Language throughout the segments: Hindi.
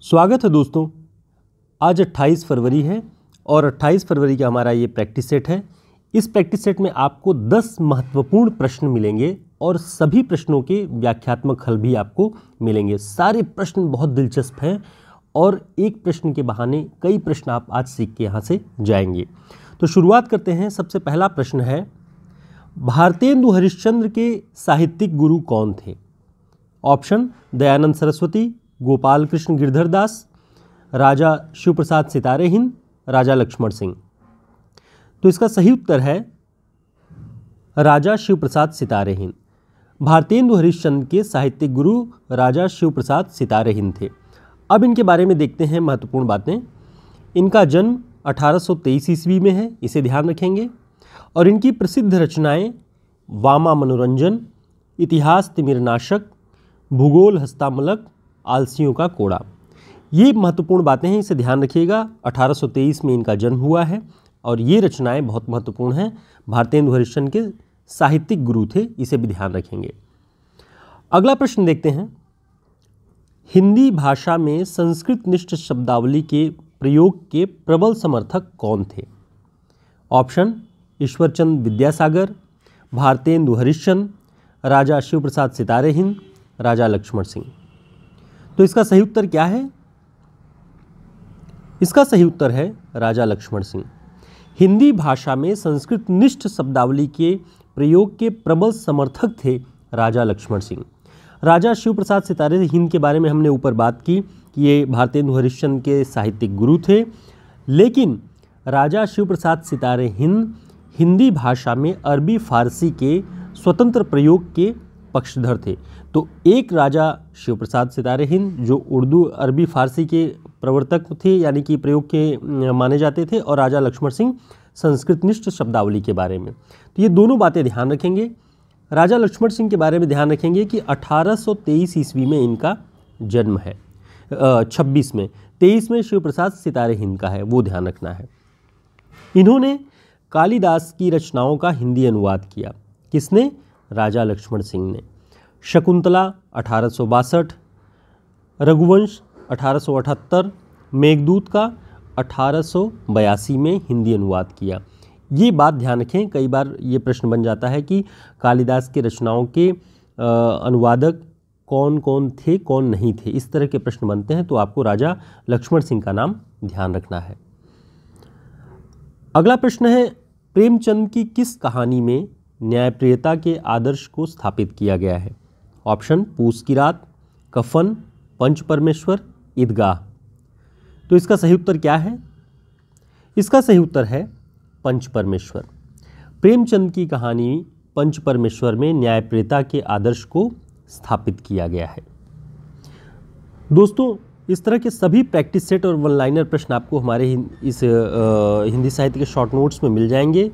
स्वागत है दोस्तों। आज 28 फरवरी है और 28 फरवरी का हमारा ये प्रैक्टिस सेट है। इस प्रैक्टिस सेट में आपको 10 महत्वपूर्ण प्रश्न मिलेंगे और सभी प्रश्नों के व्याख्यात्मक हल भी आपको मिलेंगे। सारे प्रश्न बहुत दिलचस्प हैं और एक प्रश्न के बहाने कई प्रश्न आप आज सीख के यहाँ से जाएंगे। तो शुरुआत करते हैं। सबसे पहला प्रश्न है, भारतेंदु हरिश्चंद्र के साहित्यिक गुरु कौन थे? ऑप्शन: दयानंद सरस्वती, गोपाल कृष्ण गिरधर दास, राजा शिव प्रसाद सितारे हिंद, राजा लक्ष्मण सिंह। तो इसका सही उत्तर है राजा शिव प्रसाद सितारे हिंद। भारतेंदु हरिश्चंद्र के साहित्यिक गुरु राजा शिव प्रसाद सितारे हिंद थे। अब इनके बारे में देखते हैं महत्वपूर्ण बातें। इनका जन्म 1823 ईस्वी में है, इसे ध्यान रखेंगे। और इनकी प्रसिद्ध रचनाएं वामा मनोरंजन, इतिहास तिमिरनाशक, भूगोल हस्तामलक, आलसियों का कोड़ा, ये महत्वपूर्ण बातें हैं, इसे ध्यान रखिएगा। 1823 में इनका जन्म हुआ है और ये रचनाएं बहुत महत्वपूर्ण हैं। भारतेंदु हरिश्चंद्र के साहित्यिक गुरु थे, इसे भी ध्यान रखेंगे। अगला प्रश्न देखते हैं। हिंदी भाषा में संस्कृत निष्ठ शब्दावली के प्रयोग के प्रबल समर्थक कौन थे? ऑप्शन: ईश्वरचंद विद्यासागर, भारतेंदु हरिश्चंद्र, राजा शिव प्रसाद सितारे हिंद, राजा लक्ष्मण सिंह। तो इसका सही उत्तर क्या है? इसका सही उत्तर है राजा लक्ष्मण सिंह। हिंदी भाषा में संस्कृत निष्ठ शब्दावली के प्रयोग के प्रबल समर्थक थे राजा लक्ष्मण सिंह। राजा शिव प्रसाद सितारे हिंद के बारे में हमने ऊपर बात की कि ये भारतेंदु हरिश्चंद्र के साहित्यिक गुरु थे, लेकिन राजा शिव प्रसाद सितारे हिंद हिंदी भाषा में अरबी फारसी के स्वतंत्र प्रयोग के पक्षधर थे। तो एक राजा शिव प्रसाद सितारे हिंद जो उर्दू अरबी फारसी के प्रवर्तक थे, यानी कि प्रयोग के माने जाते थे, और राजा लक्ष्मण सिंह संस्कृत निष्ठ शब्दावली के बारे में। तो ये दोनों बातें ध्यान रखेंगे। राजा लक्ष्मण सिंह के बारे में ध्यान रखेंगे कि 1823 ईस्वी में इनका जन्म है। 26 में, 23 में शिव प्रसाद सितारे हिंद का है, वो ध्यान रखना है। इन्होंने कालिदास की रचनाओं का हिंदी अनुवाद किया। किसने? राजा लक्ष्मण सिंह ने। शकुंतला 1862, रघुवंश 1878, मेघदूत का 1882 में हिंदी अनुवाद किया। ये बात ध्यान रखें, कई बार ये प्रश्न बन जाता है कि कालिदास के रचनाओं के अनुवादक कौन कौन थे, कौन नहीं थे, इस तरह के प्रश्न बनते हैं, तो आपको राजा लक्ष्मण सिंह का नाम ध्यान रखना है। अगला प्रश्न है, प्रेमचंद की किस कहानी में न्यायप्रियता के आदर्श को स्थापित किया गया है? ऑप्शन: पूस की रात, कफन, पंच परमेश्वर, ईदगाह। तो इसका सही उत्तर क्या है? इसका सही उत्तर है पंच परमेश्वर। प्रेमचंद की कहानी पंच परमेश्वर में न्यायप्रियता के आदर्श को स्थापित किया गया है। दोस्तों, इस तरह के सभी प्रैक्टिस सेट और वन लाइनर प्रश्न आपको हमारे इस हिंदी साहित्य के शॉर्ट नोट्स में मिल जाएंगे।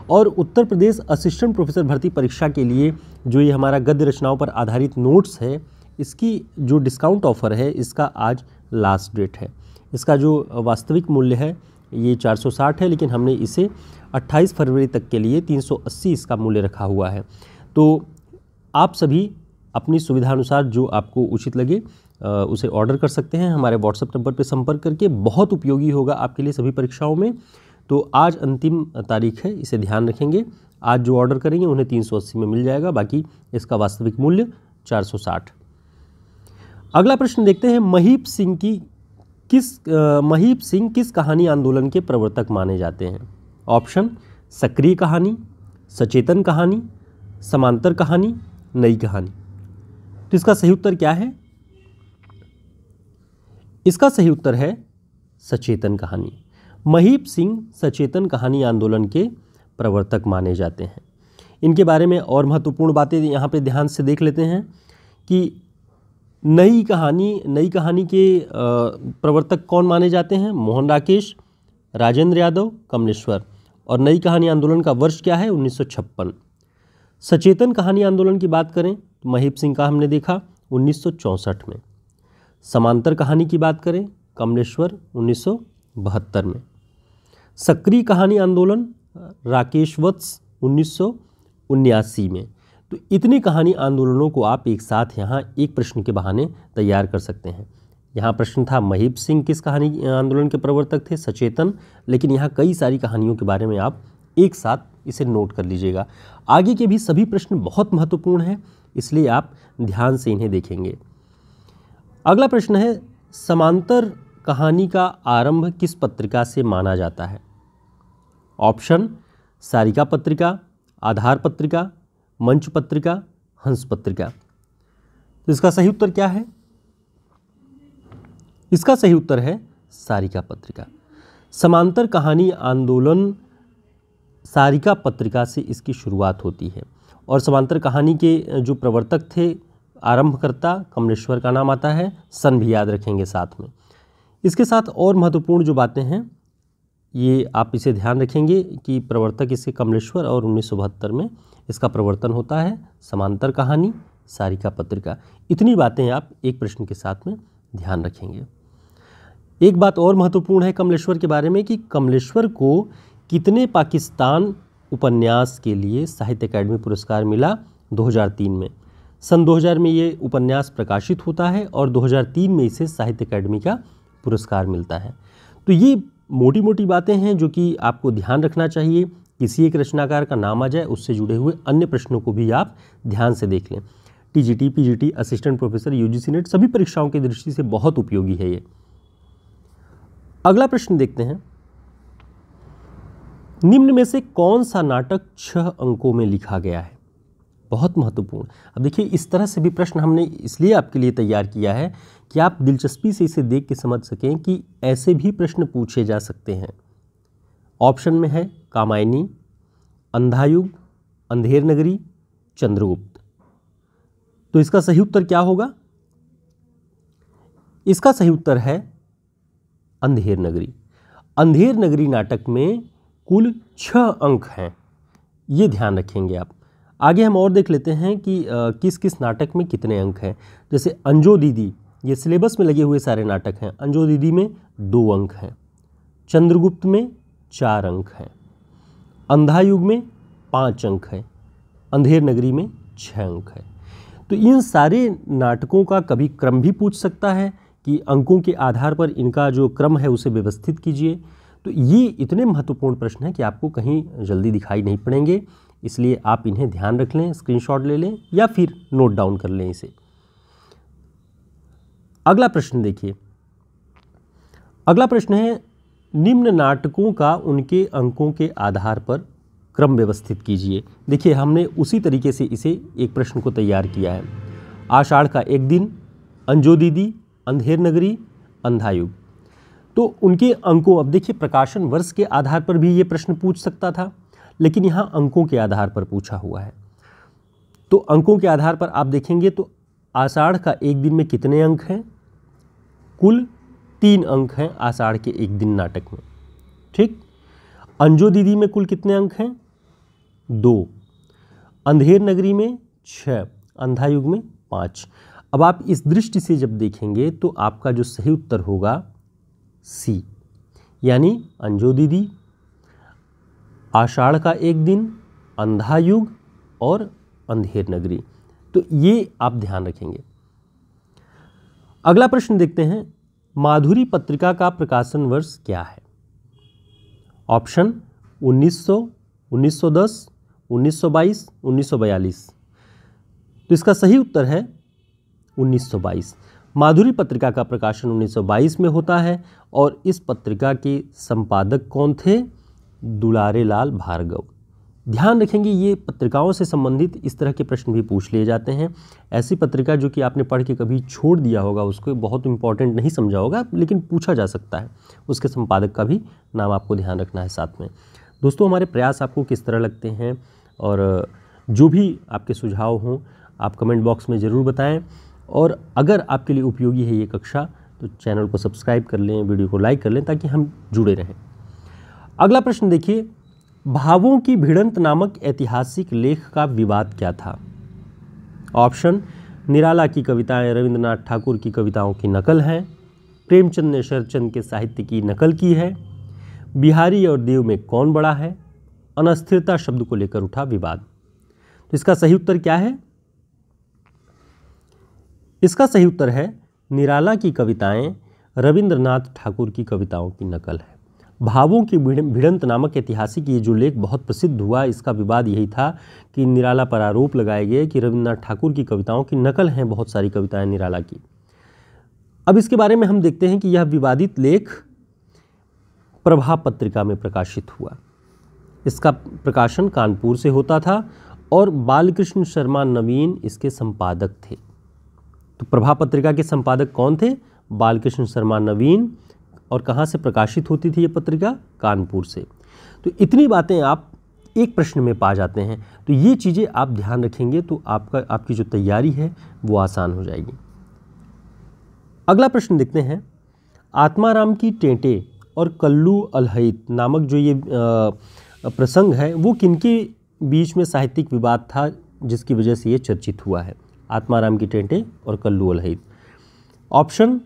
और उत्तर प्रदेश असिस्टेंट प्रोफेसर भर्ती परीक्षा के लिए जो ये हमारा गद्य रचनाओं पर आधारित नोट्स है, इसकी जो डिस्काउंट ऑफर है, इसका आज लास्ट डेट है। इसका जो वास्तविक मूल्य है ये 460 है, लेकिन हमने इसे 28 फरवरी तक के लिए 380 इसका मूल्य रखा हुआ है। तो आप सभी अपनी सुविधानुसार जो आपको उचित लगे उसे ऑर्डर कर सकते हैं। हमारे व्हाट्सएप नंबर पर संपर्क करके, बहुत उपयोगी होगा आपके लिए सभी परीक्षाओं में। तो आज अंतिम तारीख है, इसे ध्यान रखेंगे। आज जो ऑर्डर करेंगे उन्हें 380 में मिल जाएगा, बाकी इसका वास्तविक मूल्य 460। अगला प्रश्न देखते हैं। महीप सिंह किस कहानी आंदोलन के प्रवर्तक माने जाते हैं? ऑप्शन: सक्रिय कहानी, सचेतन कहानी, समांतर कहानी, नई कहानी। तो इसका सही उत्तर क्या है? इसका सही उत्तर है सचेतन कहानी। महीप सिंह सचेतन कहानी आंदोलन के प्रवर्तक माने जाते हैं। इनके बारे में और महत्वपूर्ण बातें यहाँ पे ध्यान से देख लेते हैं कि नई कहानी के प्रवर्तक कौन माने जाते हैं? मोहन राकेश, राजेंद्र यादव, कमलेश्वर। और नई कहानी आंदोलन का वर्ष क्या है? 1956। सचेतन कहानी आंदोलन की बात करें तो महीप सिंह का हमने देखा 1964 में। समांतर कहानी की बात करें, कमलेश्वर 1972 में। सक्रिय कहानी आंदोलन राकेश वत्स 1979 में। तो इतने कहानी आंदोलनों को आप एक साथ यहाँ एक प्रश्न के बहाने तैयार कर सकते हैं। यहाँ प्रश्न था महिप सिंह किस कहानी आंदोलन के प्रवर्तक थे? सचेतन। लेकिन यहाँ कई सारी कहानियों के बारे में आप एक साथ इसे नोट कर लीजिएगा। आगे के भी सभी प्रश्न बहुत महत्वपूर्ण हैं, इसलिए आप ध्यान से इन्हें देखेंगे। अगला प्रश्न है, समांतर कहानी का आरंभ किस पत्रिका से माना जाता है? ऑप्शन सारिका पत्रिका, आधार पत्रिका, मंच पत्रिका, हंस पत्रिका। तो इसका सही उत्तर क्या है? इसका सही उत्तर है सारिका पत्रिका। समांतर कहानी आंदोलन सारिका पत्रिका से इसकी शुरुआत होती है और समांतर कहानी के जो प्रवर्तक थे, आरंभकर्ता कमलेश्वर का नाम आता है, सन भी याद रखेंगे साथ में। इसके साथ और महत्वपूर्ण जो बातें हैं ये आप इसे ध्यान रखेंगे कि प्रवर्तक इसके कमलेश्वर और 1972 में इसका प्रवर्तन होता है, समांतर कहानी सारिका पत्रिका। इतनी बातें आप एक प्रश्न के साथ में ध्यान रखेंगे। एक बात और महत्वपूर्ण है कमलेश्वर के बारे में कि कमलेश्वर को कितने पाकिस्तान उपन्यास के लिए साहित्य अकादमी पुरस्कार मिला? 2003 में। सन 2000 में ये उपन्यास प्रकाशित होता है और 2003 में इसे साहित्य अकादमी का पुरस्कार मिलता है। तो ये मोटी मोटी बातें हैं जो कि आपको ध्यान रखना चाहिए। किसी एक रचनाकार का नाम आ जाए, उससे जुड़े हुए अन्य प्रश्नों को भी आप ध्यान से देख लें। TGT, PGT, assistant professor, UGC net सभी परीक्षाओं की दृष्टि से बहुत उपयोगी है ये। अगला प्रश्न देखते हैं, निम्न में से कौन सा नाटक 6 अंकों में लिखा गया है? बहुत महत्वपूर्ण। अब देखिए, इस तरह से भी प्रश्न हमने इसलिए आपके लिए तैयार किया है कि आप दिलचस्पी से इसे देख के समझ सकें कि ऐसे भी प्रश्न पूछे जा सकते हैं। ऑप्शन में है कामायनी, अंधायुग, अंधेर नगरी, चंद्रगुप्त। तो इसका सही उत्तर क्या होगा? इसका सही उत्तर है अंधेर नगरी। अंधेर नगरी नाटक में कुल 6 अंक हैं, ये ध्यान रखेंगे आप। आगे हम और देख लेते हैं कि किस किस नाटक में कितने अंक हैं। जैसे अंजो दीदी, ये सिलेबस में लगे हुए सारे नाटक हैं। अंजो दीदी में 2 अंक हैं, चंद्रगुप्त में 4 अंक हैं, अंधायुग में 5 अंक है, अंधेर नगरी में 6 अंक है। तो इन सारे नाटकों का कभी क्रम भी पूछ सकता है कि अंकों के आधार पर इनका जो क्रम है उसे व्यवस्थित कीजिए। तो ये इतने महत्वपूर्ण प्रश्न हैं कि आपको कहीं जल्दी दिखाई नहीं पड़ेंगे, इसलिए आप इन्हें ध्यान रख लें, स्क्रीनशॉट ले लें या फिर नोट डाउन कर लें इसे। अगला प्रश्न देखिए। अगला प्रश्न है, निम्न नाटकों का उनके अंकों के आधार पर क्रम व्यवस्थित कीजिए। देखिए, हमने उसी तरीके से इसे एक प्रश्न को तैयार किया है। आषाढ़ का एक दिन, अंजो दीदी, अंधेर नगरी, अंधायुग। तो उनके अंकों, अब देखिए प्रकाशन वर्ष के आधार पर भी ये प्रश्न पूछ सकता था, लेकिन यहाँ अंकों के आधार पर पूछा हुआ है। तो अंकों के आधार पर आप देखेंगे तो आषाढ़ का एक दिन में कितने अंक हैं? कुल 3 अंक हैं आषाढ़ के एक दिन नाटक में। ठीक। अंजो दीदी में कुल कितने अंक हैं? 2। अंधेर नगरी में 6, अंधायुग में 5। अब आप इस दृष्टि से जब देखेंगे तो आपका जो सही उत्तर होगा सी, यानी अंजो दीदी, आषाढ़ का एक दिन, अंधायुग और अंधेर नगरी। तो ये आप ध्यान रखेंगे। अगला प्रश्न देखते हैं, माधुरी पत्रिका का प्रकाशन वर्ष क्या है? ऑप्शन 1900, 1910, 1922, 1942। तो इसका सही उत्तर है 1922। माधुरी पत्रिका का प्रकाशन 1922 में होता है और इस पत्रिका के संपादक कौन थे? दुलारे लाल भार्गव। ध्यान रखेंगे, ये पत्रिकाओं से संबंधित इस तरह के प्रश्न भी पूछ लिए जाते हैं। ऐसी पत्रिका जो कि आपने पढ़ के कभी छोड़ दिया होगा, उसको बहुत इंपॉर्टेंट नहीं समझा होगा, लेकिन पूछा जा सकता है, उसके संपादक का भी नाम आपको ध्यान रखना है साथ में। दोस्तों, हमारे प्रयास आपको किस तरह लगते हैं और जो भी आपके सुझाव हों आप कमेंट बॉक्स में ज़रूर बताएं। और अगर आपके लिए उपयोगी है ये कक्षा तो चैनल को सब्सक्राइब कर लें, वीडियो को लाइक कर लें ताकि हम जुड़े रहें। अगला प्रश्न देखिए, भावों की भिड़ंत नामक ऐतिहासिक लेख का विवाद क्या था? ऑप्शन, निराला की कविताएं रविंद्रनाथ ठाकुर की कविताओं की नकल हैं, प्रेमचंद ने शरचंद के साहित्य की नकल की है, बिहारी और देव में कौन बड़ा है, अनस्थिरता शब्द को लेकर उठा विवाद। तो इसका सही उत्तर क्या है? इसका सही उत्तर है निराला की कविताएं रविंद्रनाथ ठाकुर की कविताओं की नकल है। भावों की भिड़ंत नामक ऐतिहासिक ये जो लेख बहुत प्रसिद्ध हुआ, इसका विवाद यही था कि निराला पर आरोप लगाए गए कि रविंद्रनाथ ठाकुर की कविताओं की नकल हैं बहुत सारी कविताएं निराला की। अब इसके बारे में हम देखते हैं कि यह विवादित लेख प्रभा पत्रिका में प्रकाशित हुआ। इसका प्रकाशन कानपुर से होता था और बालकृष्ण शर्मा नवीन इसके संपादक थे। तो प्रभा पत्रिका के संपादक कौन थे? बालकृष्ण शर्मा नवीन। और कहाँ से प्रकाशित होती थी ये पत्रिका? कानपुर से। तो इतनी बातें आप एक प्रश्न में पा जाते हैं। तो ये चीज़ें आप ध्यान रखेंगे तो आपकी जो तैयारी है वो आसान हो जाएगी। अगला प्रश्न देखते हैं। आत्माराम की टेंटे और कल्लू अलहैत नामक जो ये प्रसंग है वो किनके बीच में साहित्यिक विवाद था जिसकी वजह से ये चर्चित हुआ है? आत्माराम की टेंटे और कल्लू अलहैत। ऑप्शन: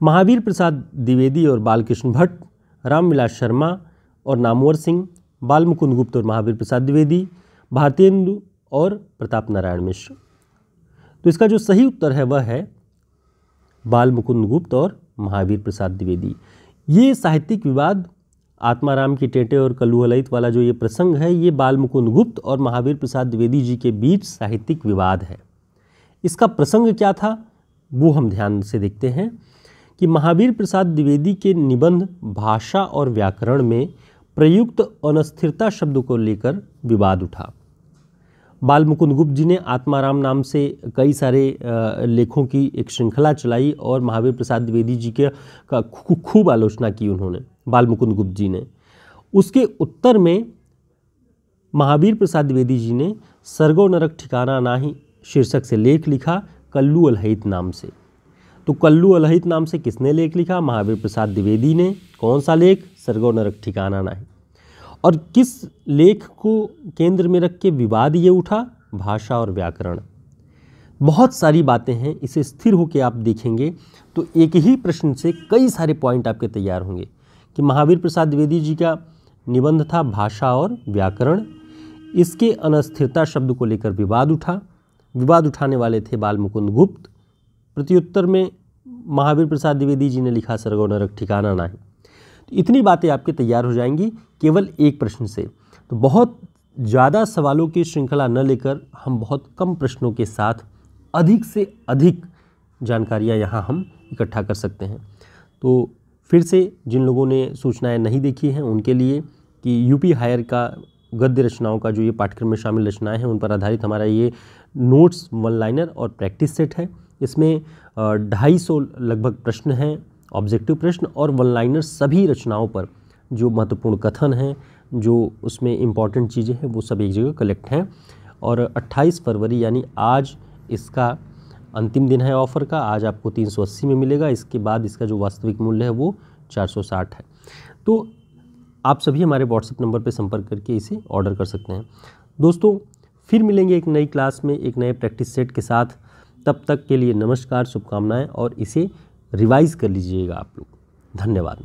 महावीर प्रसाद द्विवेदी और बालकृष्ण भट्ट, रामविलास शर्मा और नामवर सिंह, बालमुकुंद गुप्त और महावीर प्रसाद द्विवेदी, भारतेंदु और प्रताप नारायण मिश्र। तो इसका जो सही उत्तर है वह है बालमुकुंद गुप्त और महावीर प्रसाद द्विवेदी। ये साहित्यिक विवाद, आत्माराम की टेंटे और कल्लू अलहैत वाला जो ये प्रसंग है, ये बालमुकुंद गुप्त और महावीर प्रसाद द्विवेदी जी के बीच साहित्यिक विवाद है। इसका प्रसंग क्या था वो हम ध्यान से देखते हैं कि महावीर प्रसाद द्विवेदी के निबंध भाषा और व्याकरण में प्रयुक्त अनस्थिरता शब्द को लेकर विवाद उठा। बालमुकुंद गुप्त जी ने आत्माराम नाम से कई सारे लेखों की एक श्रृंखला चलाई और महावीर प्रसाद द्विवेदी जी के का खूब आलोचना की उन्होंने, बालमुकुंद गुप्त जी ने। उसके उत्तर में महावीर प्रसाद द्विवेदी जी ने सरगो नरक ठिकाना नाही शीर्षक से लेख लिखा कल्लू अलहैत नाम से। तो कल्लू अलहैत नाम से किसने लेख लिखा? महावीर प्रसाद द्विवेदी ने। कौन सा लेख? सरगो नरक ठिकाना नाही। और किस लेख को केंद्र में रख के विवाद ये उठा? भाषा और व्याकरण। बहुत सारी बातें हैं, इसे स्थिर होकर आप देखेंगे तो एक ही प्रश्न से कई सारे पॉइंट आपके तैयार होंगे कि महावीर प्रसाद द्विवेदी जी का निबंध था भाषा और व्याकरण, इसके अनस्थिरता शब्द को लेकर विवाद उठा। विवाद उठाने वाले थे बालमुकुंद गुप्त। प्रत्युत्तर में महावीर प्रसाद द्विवेदी जी ने लिखा सरगो नरक ठिकाना नाही। तो इतनी बातें आपके तैयार हो जाएंगी केवल एक प्रश्न से। तो बहुत ज़्यादा सवालों की श्रृंखला न लेकर हम बहुत कम प्रश्नों के साथ अधिक से अधिक जानकारियाँ यहाँ हम इकट्ठा कर सकते हैं। तो फिर से जिन लोगों ने सूचनाएं नहीं देखी हैं उनके लिए कि यूपी हायर का गद्य रचनाओं का जो ये पाठ्यक्रम में शामिल रचनाएं हैं उन पर आधारित हमारा ये नोट्स, वन लाइनर और प्रैक्टिस सेट है। इसमें 250 लगभग प्रश्न हैं, ऑब्जेक्टिव प्रश्न और वन लाइनर, सभी रचनाओं पर जो महत्वपूर्ण कथन हैं, जो उसमें इम्पॉर्टेंट चीज़ें हैं, वो सब एक जगह कलेक्ट हैं। और 28 फरवरी यानी आज इसका अंतिम दिन है ऑफ़र का। आज आपको 380 में मिलेगा। इसके बाद इसका जो वास्तविक मूल्य है वो 460 है। तो आप सभी हमारे व्हाट्सएप नंबर पर संपर्क करके इसे ऑर्डर कर सकते हैं। दोस्तों, फिर मिलेंगे एक नई क्लास में एक नए प्रैक्टिस सेट के साथ। तब तक के लिए नमस्कार, शुभकामनाएं और इसे रिवाइज़ कर लीजिएगा आप लोग। धन्यवाद।